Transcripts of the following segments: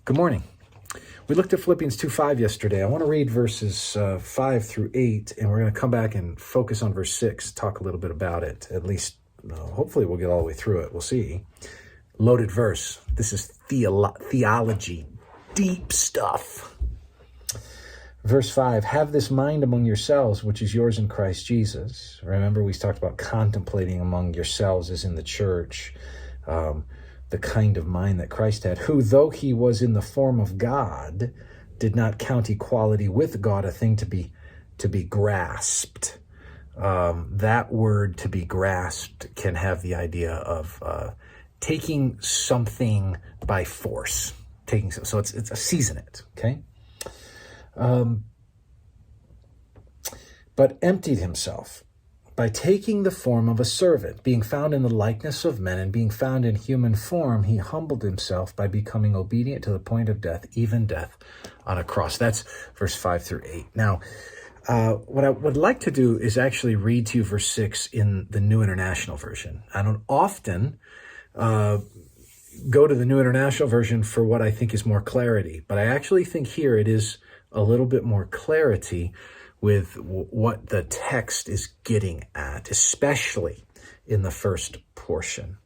Good morning. We looked at Philippians 2:5 yesterday. I want to read verses 5 through 8, and we're going to come back and focus on verse 6, talk a little bit about it. At least, hopefully we'll get all the way through it. We'll see. Loaded verse. This is theology, deep stuff. Verse 5, have this mind among yourselves, which is yours in Christ Jesus. Remember, we talked about contemplating among yourselves as in the church, the kind of mind that Christ had, who, though he was in the form of God, did not count equality with God a thing to be grasped. That word to be grasped can have the idea of taking something by force. So it's a seize in it, okay? But emptied himself by taking the form of a servant, being found in the likeness of men, and being found in human form, he humbled himself by becoming obedient to the point of death, even death on a cross. That's verse 5 through 8. Now, what I would like to do is actually read to you verse 6 in the New International Version. I don't often go to the New International Version for what I think is more clarity, but I actually think here it is a little bit more clarity with what the text is getting at, especially in the first portion.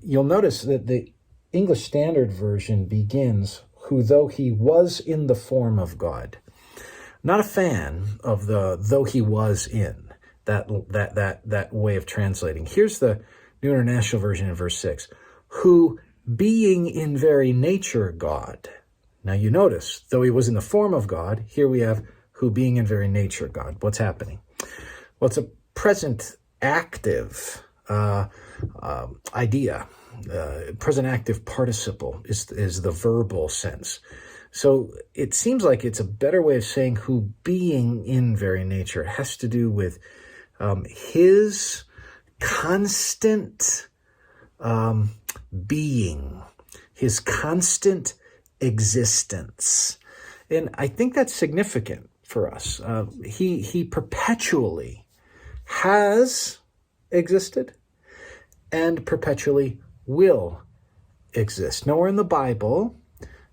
You'll notice that the English Standard Version begins, who though he was in the form of God. Not a fan of the though he was in, that way of translating. Here's the New International Version in verse 6, who being in very nature God. Now you notice, though he was in the form of God, here we have who being in very nature God. What's happening? Well, it's a present active idea. Present active participle is the verbal sense. So it seems like it's a better way of saying who being in very nature. It has to do with his constant being, his constant existence. And I think that's significant for us. He perpetually has existed and perpetually will exist. Nowhere in the Bible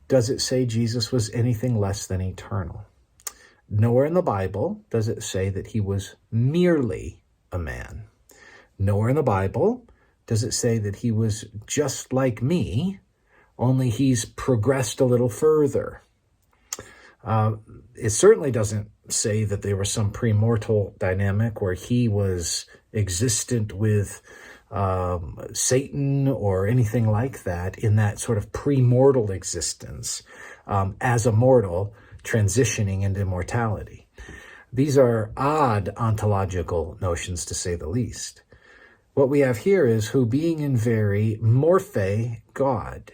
does it say Jesus was anything less than eternal. Nowhere in the Bible does it say that he was merely a man. Nowhere in the Bible does it say that he was just like me, only he's progressed a little further. It certainly doesn't say that there was some premortal dynamic where he was existent with Satan or anything like that in that sort of premortal existence as a mortal transitioning into immortality. These are odd ontological notions, to say the least. What we have here is who being in very morphe God.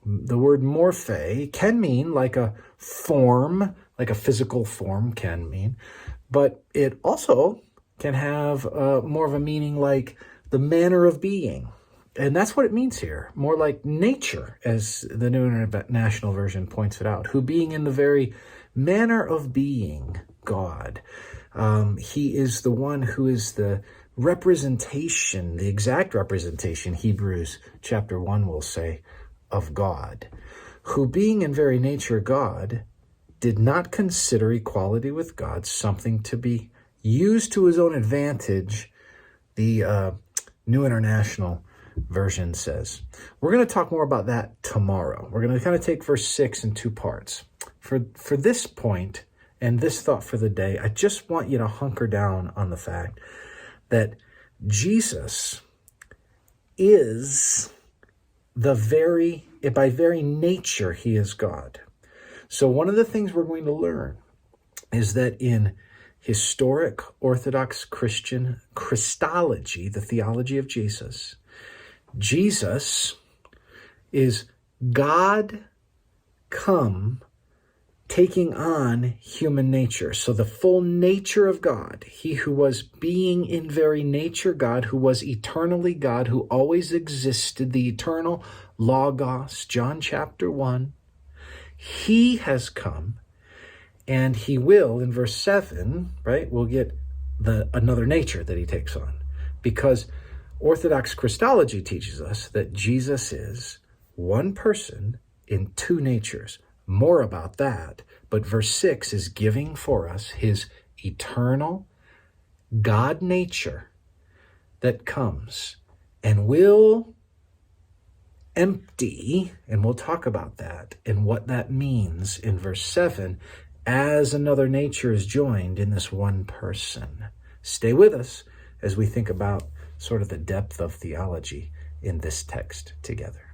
The word morphe can mean like a form, like a physical form can mean, but it also can have more of a meaning like the manner of being. And that's what it means here, more like nature, as the New International Version points it out, who being in the very manner of being God. He is the one who is the representation, the exact representation, Hebrews chapter 1 will say, of God, who being in very nature God, did not consider equality with God something to be used to his own advantage, the New International Version says. We're going to talk more about that tomorrow. We're going to kind of take verse 6 in two parts. For this point and this thought for the day, I just want you to hunker down on the fact that Jesus is by very nature, he is God. So one of the things we're going to learn is that in historic Orthodox Christian Christology, the theology of Jesus, Jesus is God come taking on human nature. So the full nature of God, he who was being in very nature God, who was eternally God, who always existed, the eternal Logos, John chapter 1, he has come and he will, in verse 7, right, we'll get another nature that he takes on. Because Orthodox Christology teaches us that Jesus is one person in two natures. More about that. But verse 6 is giving for us his eternal God nature that comes and will empty, and we'll talk about that and what that means in verse 7, as another nature is joined in this one person. Stay with us as we think about sort of the depth of theology in this text together.